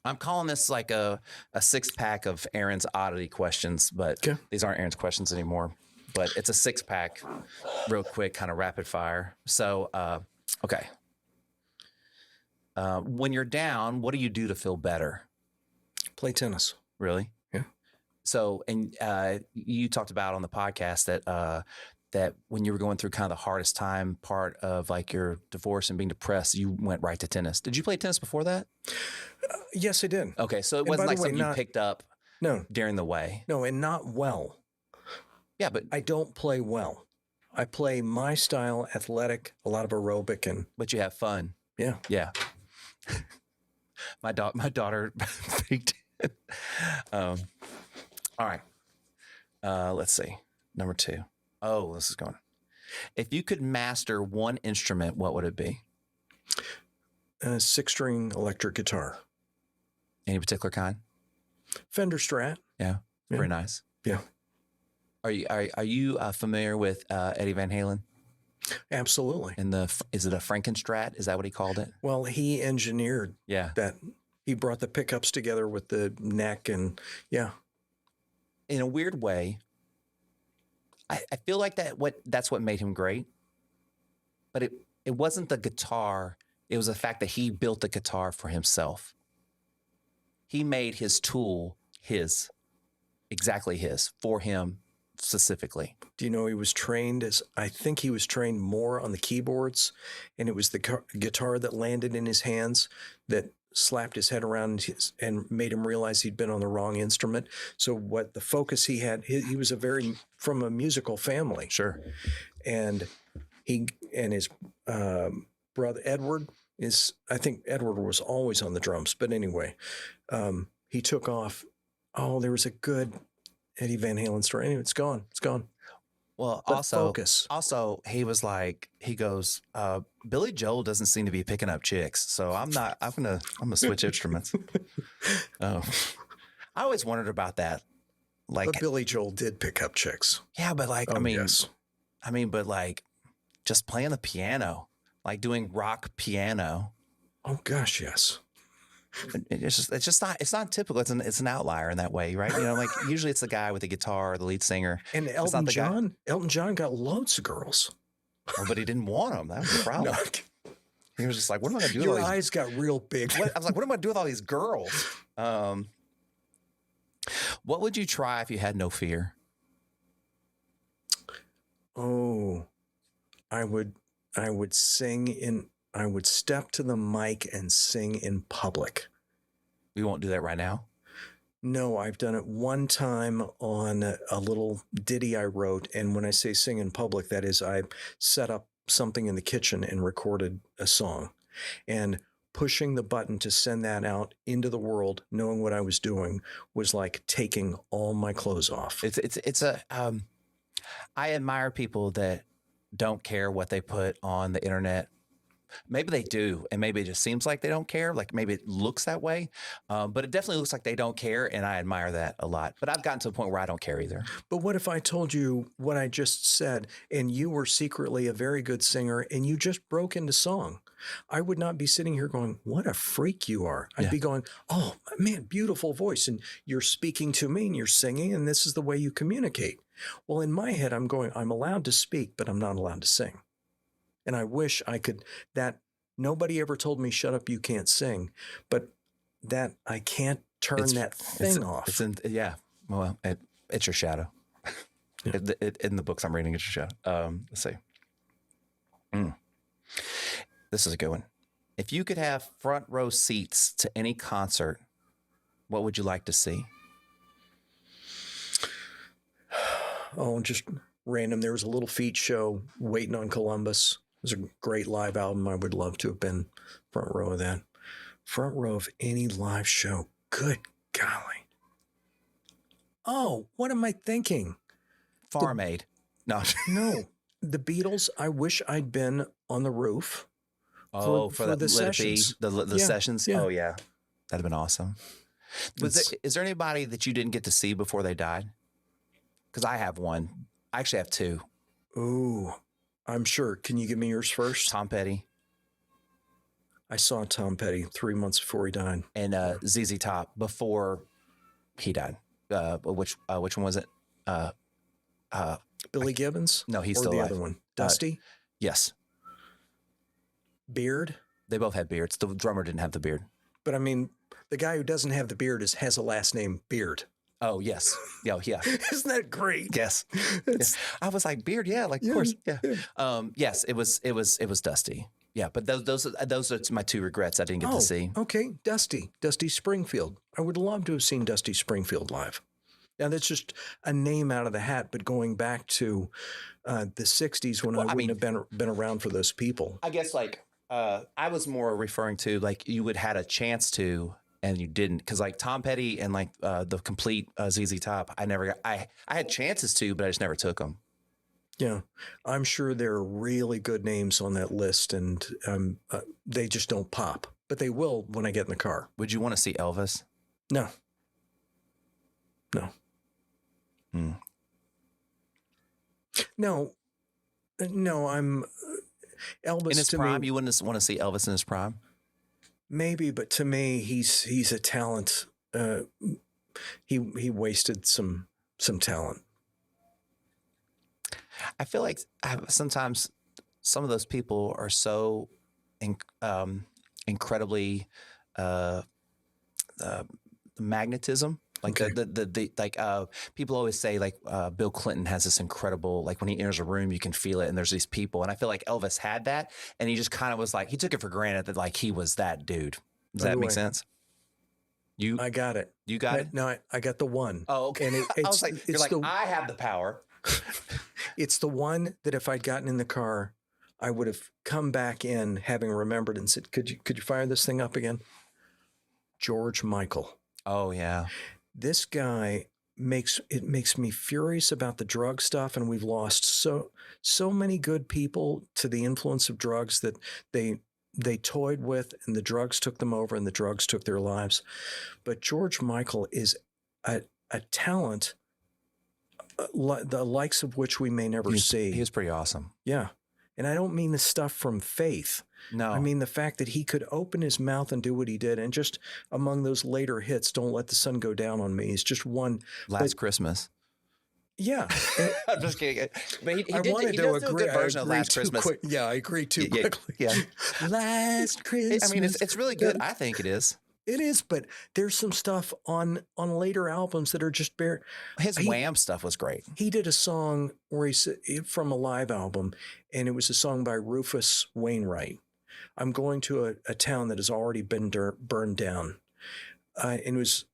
I'm calling this like a 6-pack of Aaron's oddity questions, but these aren't Aaron's questions anymore. But it's a 6-pack, real quick, kind of rapid fire. So, okay. When you're down, what do you do to feel better? Play tennis. Really? Yeah. So, and you talked about on the podcast that when you were going through kind of the hardest time part of like your divorce and being depressed, you went right to tennis. Did you play tennis before that? Yes, I did. Okay, so it wasn't like something you picked up during the way. No, and not well. Yeah, but I don't play well. I play my style, athletic, a lot of aerobic, and but you have fun. Yeah, yeah. My daughter peaked. All right. Let's see. Number 2. Oh, this is going. If you could master one instrument, what would it be? A 6-string electric guitar. Any particular kind? Fender Strat. Yeah, very nice. Yeah. Are you familiar with Eddie Van Halen? Absolutely. And is it a Frankenstrat? Is that what he called it? Well, he engineered that. He brought the pickups together with the neck and In a weird way, I feel like that's what made him great. But it wasn't the guitar. It was the fact that he built the guitar for himself. He made his tool exactly his, for him specifically. Do you know he was trained I think he was trained more on the keyboards, and it was the guitar that landed in his hands that slapped his head around and made him realize he'd been on the wrong instrument. So what the focus he had, he was from a musical family. Sure. And his brother Edward I think Edward was always on the drums, but anyway, he took off. Oh, there was a good Eddie Van Halen story. Anyway, it's gone. Well, but focus. Also, he goes, Billy Joel doesn't seem to be picking up chicks. So I'm gonna switch instruments. I always wondered about that. But Billy Joel did pick up chicks. Yeah, but yes. But like just playing the piano, like doing rock piano. Oh gosh, yes. It's not typical. It's an outlier in that way, right? You know, like usually it's the guy with the guitar or the lead singer. And Elton John got loads of girls. Well, but he didn't want them. That was the problem. No. He was just like, what am I going to do with all these? Your eyes got real big. I was like, what am I going to do with all these girls? What would you try if you had no fear? Oh, I would sing I would step to the mic and sing in public. We won't do that right now? No, I've done it one time on a little ditty I wrote. And when I say sing in public, that is I set up something in the kitchen and recorded a song. And pushing the button to send that out into the world, knowing what I was doing, was like taking all my clothes off. I admire people that don't care what they put on the internet. Maybe they do, and maybe it just seems like they don't care. Like maybe it looks that way, but it definitely looks like they don't care, and I admire that a lot. But I've gotten to a point where I don't care either. But what if I told you what I just said, and you were secretly a very good singer, and you just broke into song? I would not be sitting here going, what a freak you are. I'd be going, oh, man, beautiful voice, and you're speaking to me, and you're singing, and this is the way you communicate. Well, in my head, I'm going, I'm allowed to speak, but I'm not allowed to sing. And I wish I could, that nobody ever told me, shut up, you can't sing, but that I can't turn that thing off. Well, it's your shadow. Yeah. In the books I'm reading, it's your shadow. Let's see. This is a good one. If you could have front row seats to any concert, what would you like to see? Oh, just random. There was a Little Feat show, Waiting on Columbus. It was a great live album. I would love to have been front row of that. Front row of any live show. Good golly. Oh, what am I thinking? Farm Aid. No. No. The Beatles, I wish I'd been on the roof. Oh, for the sessions. The sessions? Yeah. Oh, yeah. That'd have been awesome. Is there anybody that you didn't get to see before they died? Because I have one. I actually have two. Ooh, I'm sure. Can you give me yours first? Tom Petty. I saw Tom Petty 3 months before he died. and ZZ Top before he died. Which one was it? Billy Gibbons? No, he's or still the alive. other one? Dusty? Yes, Beard? they both had beards. The drummer didn't have the beard. But I mean, the guy who doesn't have the beard has a last name Beard. Oh yes, yeah. Isn't that great? Yes. Yes. I was like, beard, yeah, like of course, yeah. Yes, it was Dusty. Yeah, but those are my two regrets I didn't get to see. Okay, Dusty Springfield. I would love to have seen Dusty Springfield live. Now that's just a name out of the hat, but going back to the '60s when I wouldn't have been around for those people. I guess I was more referring to like you would had a chance to and you didn't, because like Tom Petty and like the complete ZZ Top, I had chances to, but I just never took them. Yeah, I'm sure there are really good names on that list, and they just don't pop. But they will when I get in the car. Would you want to see Elvis? No. No. I'm Elvis in his to prime. me, You wouldn't want to see Elvis in his prime? maybe, but to me, he's a talent. He wasted some talent. I feel like sometimes some of those people are so incredibly magnetism. Like Okay. people always say like Bill Clinton has this incredible, like when he enters a room you can feel it and there's these people, and I feel like Elvis had that, and he just kind of was like he took it for granted that like he was that dude. Does that make sense? I got it. You got it? No, I got the one. Oh, okay. And I was like, you're like, I have the power. It's the one that if I'd gotten in the car, I would have come back in having remembered and said, could you fire this thing up again? George Michael. Oh yeah. This guy makes me furious about the drug stuff, and we've lost so many good people to the influence of drugs that they toyed with, and the drugs took them over, and the drugs took their lives. But George Michael is a talent, the likes of which we may never see. He was pretty awesome. Yeah. And I don't mean the stuff from Faith. No. I mean the fact that he could open his mouth and do what he did. And just among those later hits, Don't Let the Sun Go Down on Me is just one. Last Christmas. Yeah. I'm just kidding. But he I did, wanted he to does do a agree. good version I of agree Last too Christmas. Quick. Yeah, I agree too quickly. Yeah. Last Christmas. I mean, it's really good. I think it is. It is, but there's some stuff on later albums that are just bare. His Wham stuff was great. He did a song where he said from a live album, and it was a song by Rufus Wainwright. I'm going to a town that has already been burned down. And it was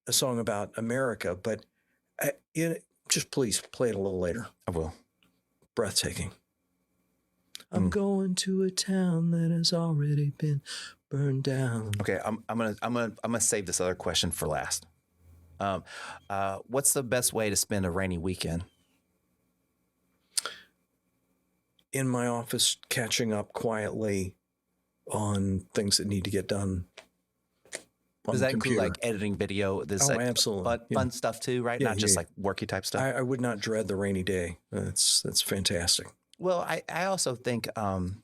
a song about America, but just please play it a little later. I will. Breathtaking. I'm going to a town that has already been burned down. Okay, I'm gonna save this other question for last. What's the best way to spend a rainy weekend? In my office, catching up quietly on things that need to get done. Does that include like editing video? There's like absolutely. Fun stuff too, right? Not just like worky type stuff. I would not dread the rainy day. That's fantastic. Well, I also think, and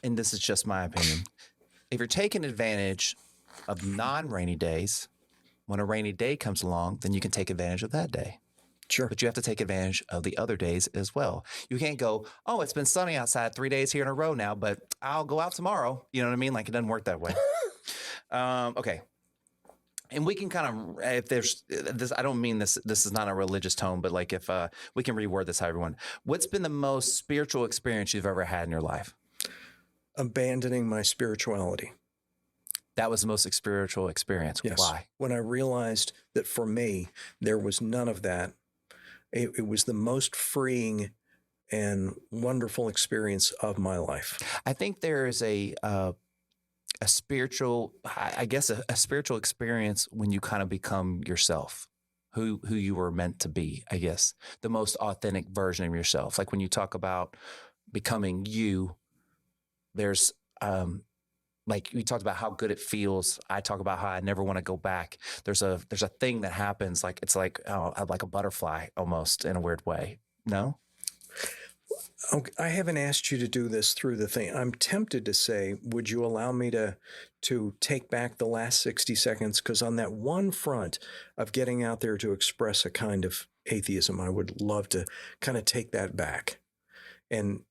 this is just my opinion, if you're taking advantage of non-rainy days, when a rainy day comes along, then you can take advantage of that day. Sure. But you have to take advantage of the other days as well. You can't go, oh, it's been sunny outside 3 days here in a row now, but I'll go out tomorrow. You know what I mean? Like it doesn't work that way. Okay. And we can kind of, if there's this, I don't mean this is not a religious tone, but like if we can reword this, how everyone, what's been the most spiritual experience you've ever had in your life? Abandoning my spirituality. That was the most spiritual experience. Yes. Why? When I realized that for me, there was none of that. It was the most freeing and wonderful experience of my life. I think there is a spiritual, I guess, a spiritual experience when you kind of become yourself, who you were meant to be, I guess, the most authentic version of yourself. Like when you talk about becoming you, there's, like we talked about how good it feels. I talk about how I never want to go back. There's a thing that happens. Like, it's like, oh, like a butterfly almost in a weird way. No? Okay, I haven't asked you to do this through the thing. I'm tempted to say, would you allow me to take back the last 60 seconds? Because on that one front of getting out there to express a kind of atheism, I would love to kind of take that back and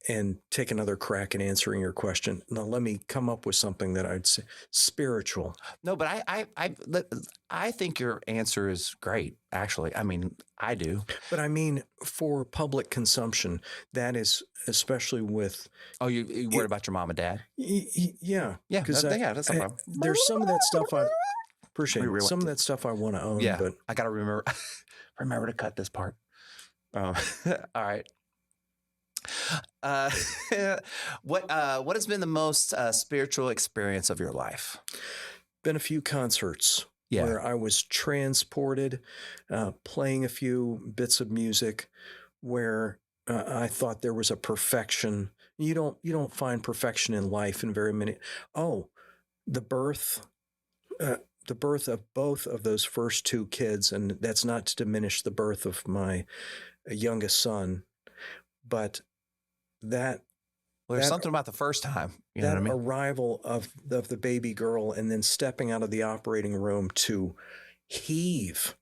take another crack at answering your question. Now, let me come up with something that I'd say spiritual. No, but I think your answer is great. Actually, I mean, I do. But I mean, for public consumption, that is especially with. Oh, you worried about your mom and dad? Yeah, Yeah, because that's no problem. there's some of that stuff I appreciate. Rewind. Some of that stuff I want to own. Yeah, but I gotta remember to cut this part. All right. What has been the most spiritual experience of your life? Been a few concerts Yeah. where I was transported, playing a few bits of music where I thought there was a perfection. You don't find perfection in life in very many. Oh, the birth of both of those first two kids, and that's not to diminish the birth of my youngest son, but that. Well, there's something about the first time. You know what I mean? Arrival of the baby girl and then stepping out of the operating room to heave.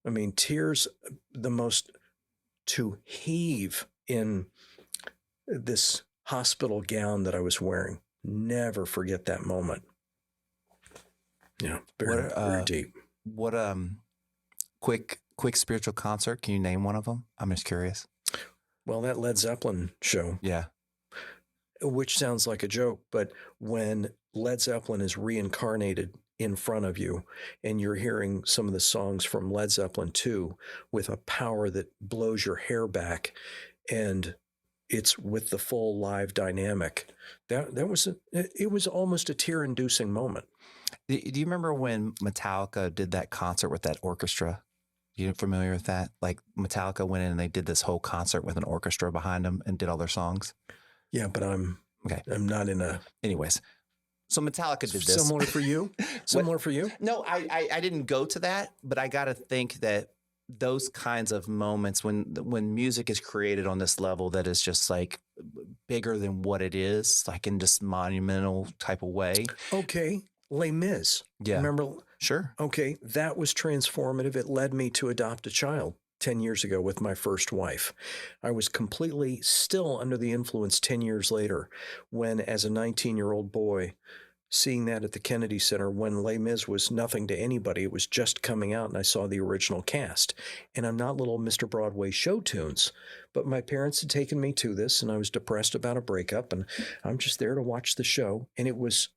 I mean, tears, to heave in this hospital gown that I was wearing. Never forget that moment. Yeah, very deep. What quick spiritual concert? Can you name one of them? I'm just curious. Well, that Led Zeppelin show. Yeah. Which sounds like a joke, but when Led Zeppelin is reincarnated in front of you and you're hearing some of the songs from Led Zeppelin 2 with a power that blows your hair back, and it's with the full live dynamic, it was almost a tear-inducing moment. Do you remember when Metallica did that concert with that orchestra? You familiar with that? Like Metallica went in and they did this whole concert with an orchestra behind them and did all their songs. Yeah, but I'm not in a. Anyways, so Metallica did this. Similar for you? Similar for you? No, I didn't go to that, but I got to think that those kinds of moments when music is created on this level that is just like bigger than what it is, like in this monumental type of way. Okay, Les Mis. Yeah, remember? Sure. Okay, that was transformative. It led me to adopt a child 10 years ago with my first wife. I was completely still under the influence 10 years later when, as a 19-year-old boy, seeing that at the Kennedy Center when Les Mis was nothing to anybody, it was just coming out, and I saw the original cast. And I'm not little Mr. Broadway show tunes, but my parents had taken me to this, and I was depressed about a breakup, and I'm just there to watch the show, and it was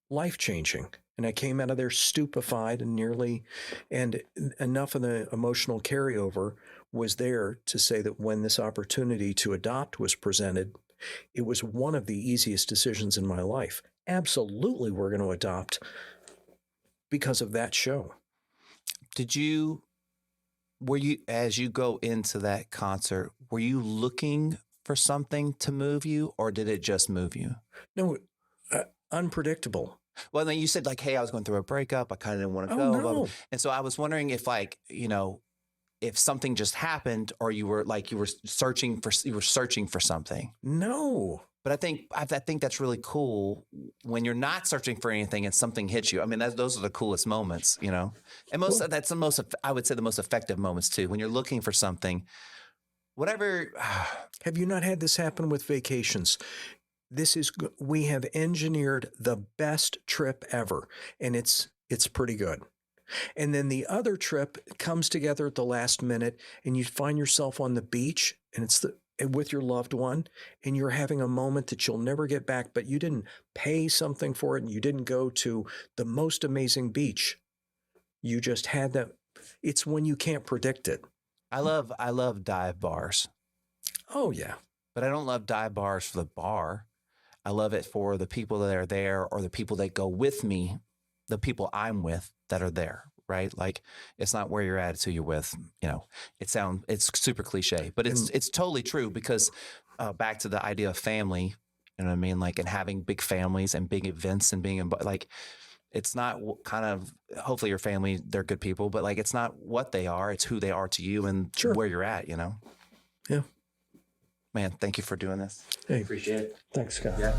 life-changing. And I came out of there stupefied and enough of the emotional carryover was there to say that when this opportunity to adopt was presented, it was one of the easiest decisions in my life. Absolutely, we're going to adopt because of that show. Were you, as you go into that concert, were you looking for something to move you, or did it just move you? No, unpredictable. Well, then you said like, hey, I was going through a breakup. I kind of didn't want to go. No. Blah, blah. And so I was wondering if if something just happened or you were searching for something. No. But I think that's really cool when you're not searching for anything and something hits you. I mean, those are the coolest moments, and that's the most, I would say the most effective moments too. When you're looking for something, whatever. Have you not had this happen with vacations? We have engineered the best trip ever, and it's pretty good. And then the other trip comes together at the last minute, and you find yourself on the beach, and it's with your loved one, and you're having a moment that you'll never get back, but you didn't pay something for it, and you didn't go to the most amazing beach. You just had that. It's when you can't predict it. I love dive bars. Oh, yeah. But I don't love dive bars for the bar. I love it for the people that are there or the people that go with me, the people I'm with that are there, right? Like it's not where you're at, it's who you're with. It's super cliche, but it's totally true because back to the idea of family, you know what I mean? Like, and having big families and big events and being like, it's not kind of, hopefully your family, they're good people, but like, it's not what they are, it's who they are to you and sure. where you're at, Yeah. Man, thank you for doing this. Hey, Appreciate it. thanks, Scott. Yeah.